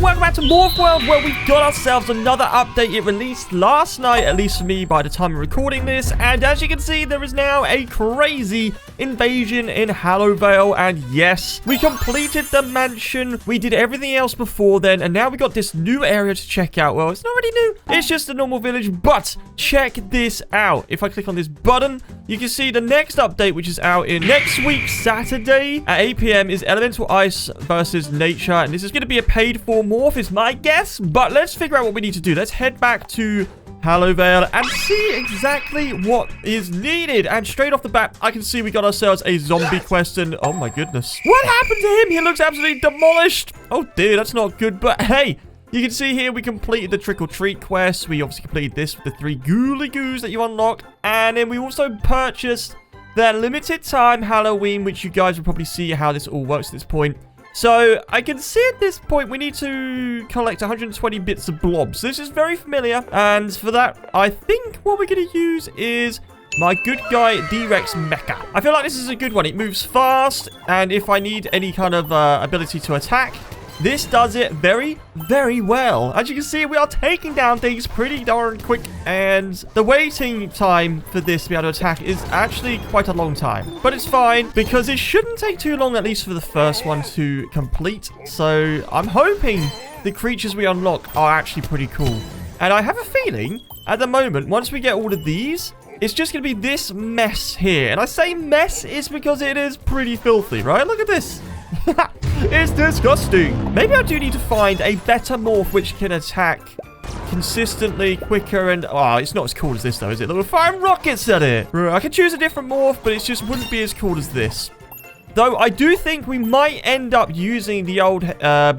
welcome back to Morph World, where we got ourselves another update. It released last night, at least for me by the time of recording this, and as you can see, there is now a crazy invasion in Hallowvale, and yes, we completed the mansion. We did everything else before then, and now we got this new area to check out. Well, it's not really new. It's just a normal village, but check this out. If I click on this button, you can see the next update, which is out in next week, Saturday at 8 p.m. is Elemental Ice versus Nature, and this is going to be a paid-for morph, is my guess, but let's figure out what we need to do. Let's head back to Hallowvale and see exactly what is needed. And straight off the bat, I can see we got ourselves a zombie quest, and oh my goodness, what happened to him? He looks absolutely demolished. Oh dear, that's not good, but hey, you can see here we completed the trick-or-treat quest. We obviously completed this with the 3 ghouly goos that you unlock, and then we also purchased the limited time Halloween, which you guys will probably see how this all works at this point. So I can see at this point we need to collect 120 bits of blobs. This is very familiar, and for that I think what we're going to use is my good guy D-Rex Mecha. I feel like this is a good one. It moves fast, and if I need any kind of ability to attack, this does it very, very well. As you can see, we are taking down things pretty darn quick, and the waiting time for this to be able to attack is actually quite a long time. But it's fine, because it shouldn't take too long, at least for the first one to complete. So I'm hoping the creatures we unlock are actually pretty cool. And I have a feeling, at the moment, once we get all of these, it's just going to be this mess here. And I say mess is because it is pretty filthy, right? Look at this. It's disgusting. Maybe I do need to find a better morph which can attack consistently, quicker, and oh, it's not as cool as this though, is it? We're firing rockets at it. I could choose a different morph, but it just wouldn't be as cool as this. Though I do think we might end up using the old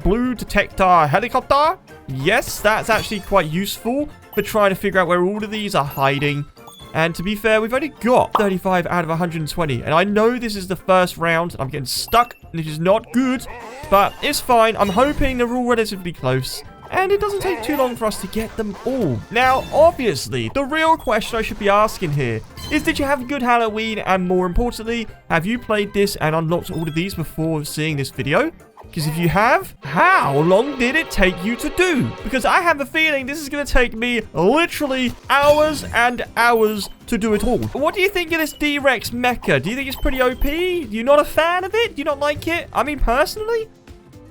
blue detector helicopter. Yes, that's actually quite useful for trying to figure out where all of these are hiding. And to be fair, we've only got 35 out of 120. And I know this is the first round. I'm getting stuck. This is not good. But it's fine. I'm hoping they're all relatively close. And it doesn't take too long for us to get them all. Now, obviously, the real question I should be asking here is, did you have a good Halloween? And more importantly, have you played this and unlocked all of these before seeing this video? Because if you have, how long did it take you to do? Because I have a feeling this is going to take me literally hours and hours to do it all. What do you think of this D-Rex Mecha? Do you think it's pretty OP? You're not a fan of it? Do you not like it? I mean, personally,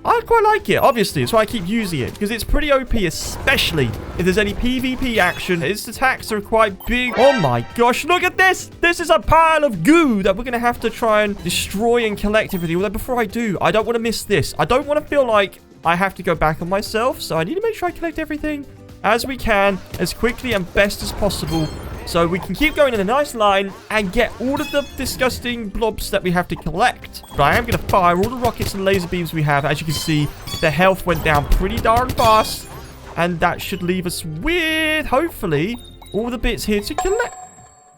I quite like it. Obviously, that's why I keep using it. Because it's pretty OP, especially if there's any PvP action. Its attacks are quite big. Oh my gosh, look at this. This is a pile of goo that we're going to have to try and destroy and collect everything. Although before I do, I don't want to miss this. I don't want to feel like I have to go back on myself. So I need to make sure I collect everything as we can, as quickly and best as possible, so we can keep going in a nice line and get all of the disgusting blobs that we have to collect. But I am going to fire all the rockets and laser beams we have. As you can see, the health went down pretty darn fast. And that should leave us with, hopefully, all the bits here to collect.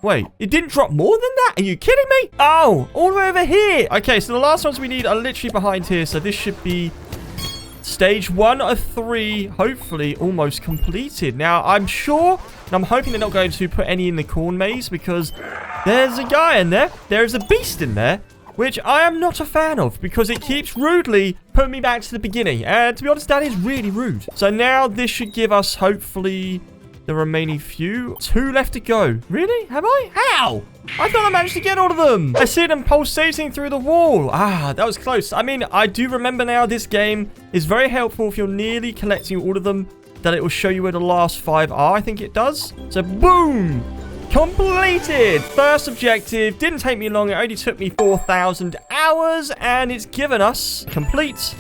Wait, it didn't drop more than that? Are you kidding me? Oh, all the way over here. Okay, so the last ones we need are literally behind here. So this should be stage 1 of 3, hopefully almost completed. Now, I'm sure, and I'm hoping they're not going to put any in the corn maze, because there's a guy in there. There's a beast in there, which I am not a fan of, because it keeps rudely putting me back to the beginning. And to be honest, that is really rude. So now this should give us, hopefully, the remaining few. 2 left to go. Really? Have I? How? I thought I managed to get all of them. I see them pulsating through the wall. Ah, that was close. I mean, I do remember now this game is very helpful if you're nearly collecting all of them, that it will show you where the last 5 are. I think it does. So, boom. Completed. First objective. Didn't take me long. It only took me 4,000 hours, and it's given us complete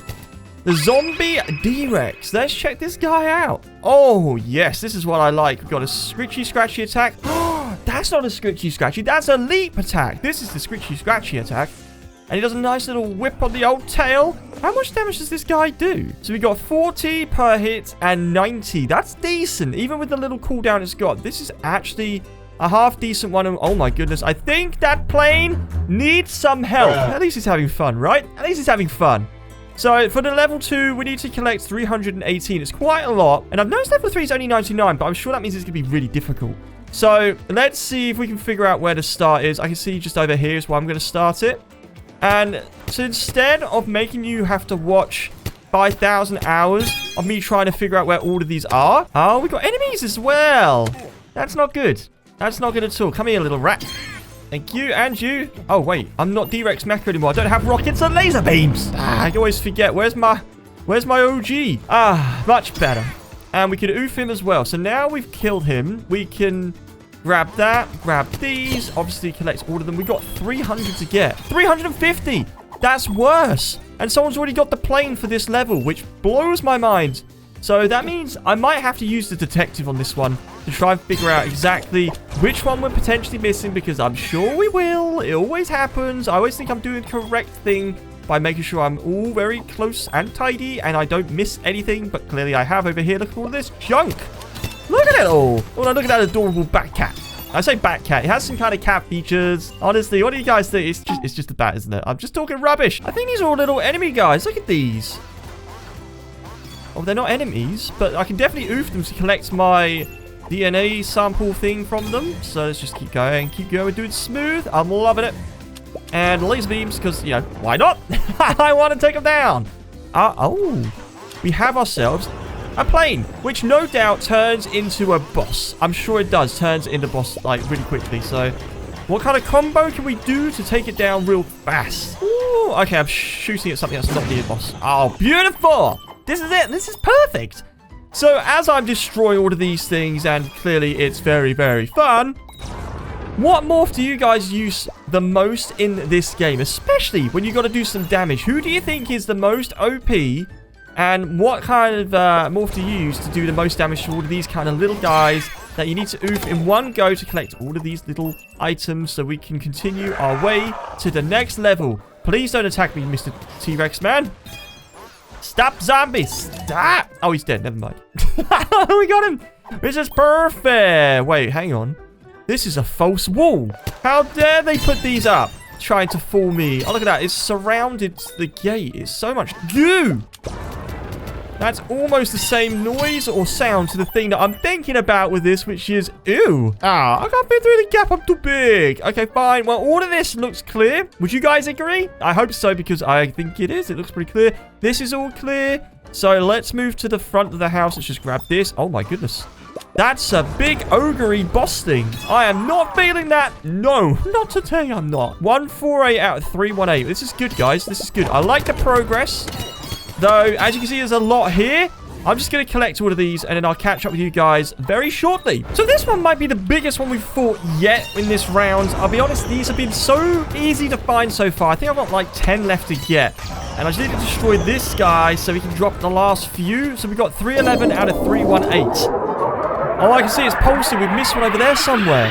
the zombie D-Rex. Let's check this guy out. Oh, yes. This is what I like. We've got a scritchy, scratchy attack. Oh, that's not a scritchy, scratchy. That's a leap attack. This is the scritchy, scratchy attack. And he does a nice little whip on the old tail. How much damage does this guy do? So we got 40 per hit and 90. That's decent, even with the little cooldown it's got. This is actually a half decent one. Oh my goodness. I think that plane needs some help. At least he's having fun, right? At least he's having fun. So, for the level 2, we need to collect 318. It's quite a lot. And I've noticed level 3 is only 99, but I'm sure that means it's going to be really difficult. So, let's see if we can figure out where the start is. I can see just over here is where I'm going to start it. And so instead of making you have to watch 5,000 hours of me trying to figure out where all of these are. Oh, we got enemies as well. That's not good. That's not good at all. Come here, little rat. Thank you, and you. Oh, wait. I'm not D-Rex Mecha anymore. I don't have rockets and laser beams. I always forget. Where's my OG? Much better. And we can oof him as well. So now we've killed him. We can grab that, grab these. Obviously, collect all of them. We've got 300 to get. 350. That's worse. And someone's already got the plane for this level, which blows my mind. So that means I might have to use the detective on this one to try and figure out exactly which one we're potentially missing, because I'm sure we will. It always happens. I always think I'm doing the correct thing by making sure I'm all very close and tidy and I don't miss anything, but clearly I have over here. Look at all this junk. Look at it all. Oh, no, look at that adorable bat cat. I say bat cat. It has some kind of cat features. Honestly, what do you guys think? It's just a bat, isn't it? I'm just talking rubbish. I think these are all little enemy guys. Look at these. Oh, they're not enemies, but I can definitely oof them to collect my DNA sample thing from them. So let's just keep going. Keep going. Do it smooth. I'm loving it. And laser beams, because, you know, why not? I want to take them down. Oh, we have ourselves a plane, which no doubt turns into a boss. I'm sure it does. Turns into a boss, like, really quickly. So what kind of combo can we do to take it down real fast? Ooh, okay, I'm shooting at something that's not the boss. Oh, beautiful. This is it. This is perfect. So as I'm destroying all of these things, and clearly it's very, very fun, what morph do you guys use the most in this game? Especially when you got to do some damage. Who do you think is the most OP? And what kind of morph do you use to do the most damage to all of these kind of little guys that you need to oof in one go to collect all of these little items so we can continue our way to the next level? Please don't attack me, Mr. T-Rex man. Stop, zombies. Stop. Oh, he's dead. Never mind. We got him. This is perfect. Wait, hang on. This is a false wall. How dare they put these up? Trying to fool me. Oh, look at that. It's surrounded the gate. It's so much goo. That's almost the same noise or sound to the thing that I'm thinking about with this, which is, ew. I can't fit through the gap. I'm too big. Okay, fine. Well, all of this looks clear. Would you guys agree? I hope so, because I think it is. It looks pretty clear. This is all clear. So let's move to the front of the house. Let's just grab this. Oh, my goodness. That's a big ogre-y boss thing. I am not feeling that. No, not today. I'm not. 148 out of 318. This is good, guys. This is good. I like the progress. Though, as you can see, there's a lot here. I'm just going to collect all of these, and then I'll catch up with you guys very shortly. So this one might be the biggest one we've fought yet in this round. I'll be honest, these have been so easy to find so far. I think I've got like 10 left to get. And I just need to destroy this guy so we can drop the last few. So we've got 311 out of 318. Oh, I can see it's pulsing. We've missed one over there somewhere.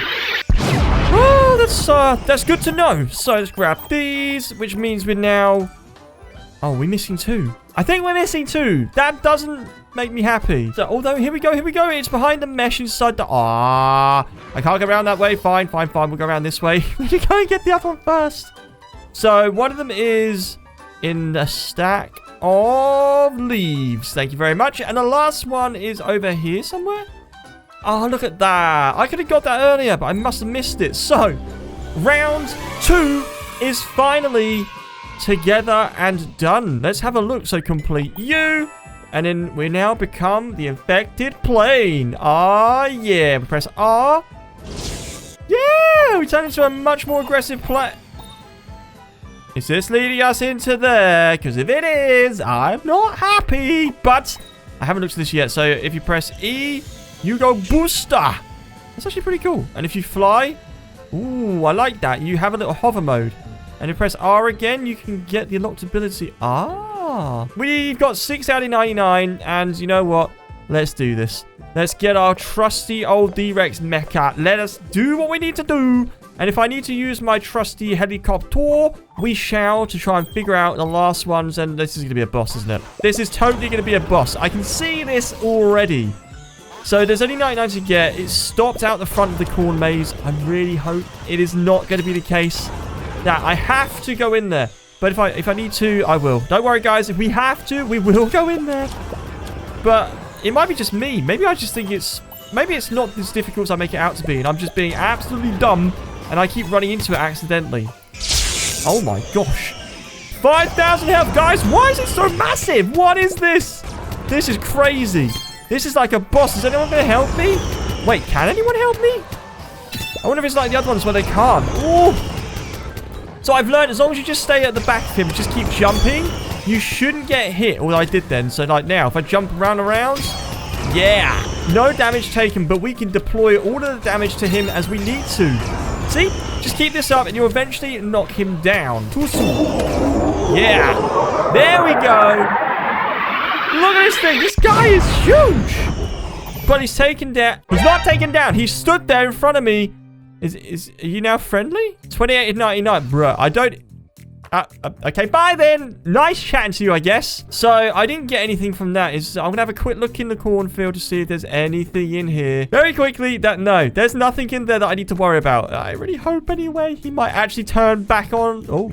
Oh, that's good to know. So let's grab these, which means we're now... Oh, we're missing 2. I think we're missing 2. That doesn't make me happy. So, although, here we go. Here we go. It's behind the mesh inside the... I can't go around that way. Fine, fine, fine. We'll go around this way. We can go and get the other one first. So, one of them is in the stack of leaves. Thank you very much. And the last one is over here somewhere. Oh, look at that. I could have got that earlier, but I must have missed it. So, round 2 is finally... together and done. Let's have a look. So complete you, and then we now become the infected plane. Yeah. We press R. Yeah, we turn into a much more aggressive plane. Is this leading us into there? Because if it is, I'm not happy. But I haven't looked at this yet. So if you press E, you go booster. That's actually pretty cool. And if you fly, ooh, I like that. You have a little hover mode. And if you press R again, you can get the unlocked ability. We've got 6 out of 99. And you know what? Let's do this. Let's get our trusty old D-Rex mecha. Let us do what we need to do. And if I need to use my trusty helicopter, we shall, to try and figure out the last ones. And this is going to be a boss, isn't it? This is totally going to be a boss. I can see this already. So there's only 99 to get. It's stopped out the front of the corn maze. I really hope it is not going to be the case. Now, I have to go in there. But if I need to, I will. Don't worry, guys. If we have to, we will go in there. But it might be just me. Maybe I just think it's... Maybe it's not as difficult as I make it out to be. And I'm just being absolutely dumb. And I keep running into it accidentally. Oh, my gosh. 5,000 health. Guys, why is it so massive? What is this? This is crazy. This is like a boss. Is anyone going to help me? Wait, can anyone help me? I wonder if it's like the other ones where they can't. Ooh. So I've learned as long as you just stay at the back of him and just keep jumping, you shouldn't get hit. All I did then. So like now, if I jump around, yeah, no damage taken, but we can deploy all of the damage to him as we need to. See? Just keep this up and you'll eventually knock him down. Yeah. There we go. Look at this thing. This guy is huge. But he's taken down. He's not taken down. He stood there in front of me. Are you now friendly? 28.99. Bruh, I don't... okay, bye then. Nice chatting to you, I guess. So, I didn't get anything from that. I'm going to have a quick look in the cornfield to see if there's anything in here. Very quickly, no. There's nothing in there that I need to worry about. I really hope anyway. He might actually turn back on. Oh.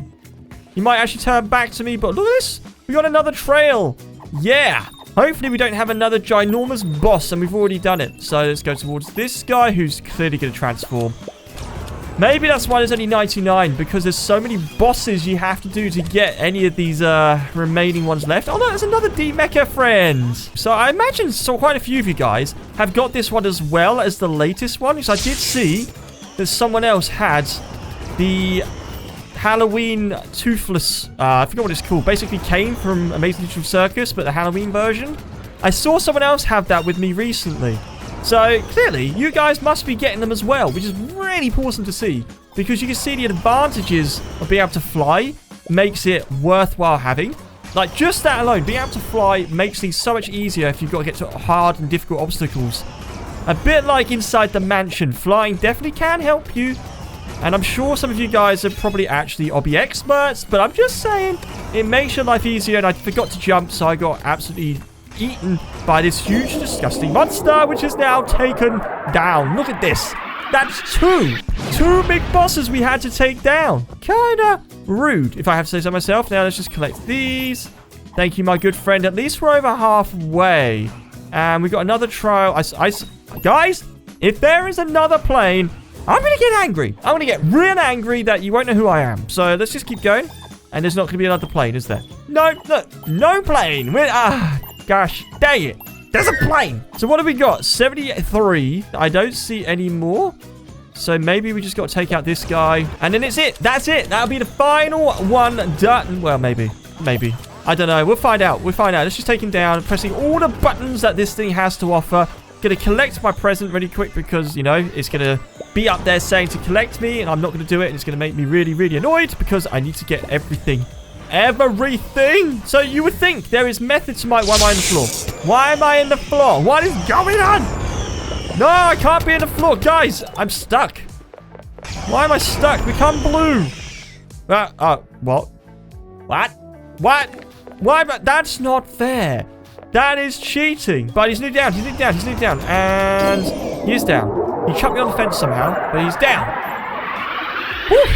He might actually turn back to me, but look at this. We got another trail. Yeah. Hopefully, we don't have another ginormous boss, and we've already done it. So, let's go towards this guy who's clearly going to transform. Maybe that's why there's only 99, because there's so many bosses you have to do to get any of these remaining ones left. Oh, no, there's another D-Mecha friend. So I imagine quite a few of you guys have got this one as well as the latest one, because I did see that someone else had the Halloween Toothless, I forgot what it's called, basically came from Amazing Digital Circus, but the Halloween version. I saw someone else have that with me recently. So, clearly, you guys must be getting them as well, which is really awesome to see. Because you can see the advantages of being able to fly makes it worthwhile having. Like, just that alone, being able to fly makes things so much easier if you've got to get to hard and difficult obstacles. A bit like inside the mansion, flying definitely can help you. And I'm sure some of you guys are probably actually obby experts, but I'm just saying, it makes your life easier, and I forgot to jump, so I got absolutely eaten by this huge, disgusting monster, which is now taken down. Look at this. That's two big bosses we had to take down. Kinda rude, if I have to say so myself. Now, let's just collect these. Thank you, my good friend. At least we're over halfway. And we've got another trial. Guys, if there is another plane, I'm going to get angry. I'm going to get real angry that you won't know who I am. So, let's just keep going. And there's not going to be another plane, is there? No, look. No plane. Gosh, dang it. There's a plane. So what have we got? 73. I don't see any more. So maybe we just got to take out this guy. And then it's it. That's it. That'll be the final one done. Well, maybe. I don't know. We'll find out. Let's just take him down. Pressing all the buttons that this thing has to offer. Going to collect my present really quick because, you know, it's going to be up there saying to collect me. And I'm not going to do it. And it's going to make me really, really annoyed because I need to get everything. So you would think there is method to why am I on the floor? Why am I in the floor? What is going on? No, I can't be in the floor. Guys, I'm stuck. Why am I stuck? Become blue. What? Why? That's not fair. That is cheating. But he's nearly down. And he's down. He chucked me on the fence somehow, but he's down. Whew.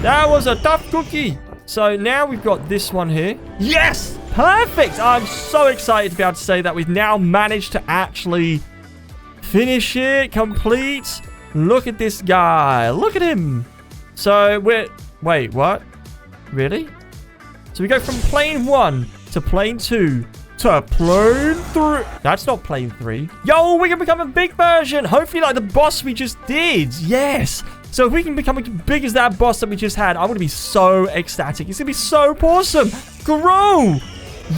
That was a tough cookie. So now we've got this one here. Yes! Perfect! I'm so excited to be able to say that we've now managed to actually finish it. Complete. Look at this guy. Look at him. So we're... Wait, what? Really? So we go from plane 1 to plane 2 to plane 3. That's not plane 3. Yo, we can become a big version. Hopefully like the boss we just did. Yes! So if we can become as big as that boss that we just had, I'm going to be so ecstatic. It's going to be so awesome. Grow.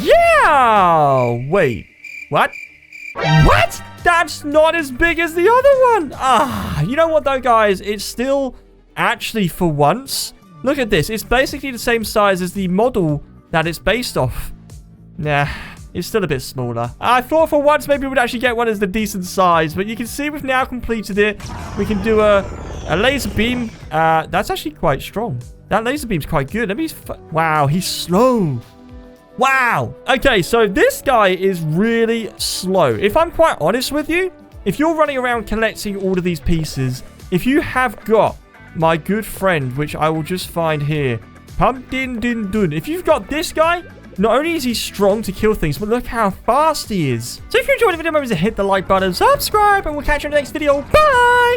Yeah. Wait. What? What? That's not as big as the other one. You know what though, guys? It's still actually for once. Look at this. It's basically the same size as the model that it's based off. Nah. It's still a bit smaller. I thought for once maybe we'd actually get one as the decent size. But you can see we've now completed it. We can do a laser beam. That's actually quite strong. That laser beam's quite good. Let me... Wow, he's slow. Wow. Okay, so this guy is really slow. If I'm quite honest with you, if you're running around collecting all of these pieces, if you have got my good friend, which I will just find here, Pumpkin Din Dun. If you've got this guy... Not only is he strong to kill things, but look how fast he is. So if you enjoyed the video, remember to hit the like button, subscribe, and we'll catch you in the next video. Bye!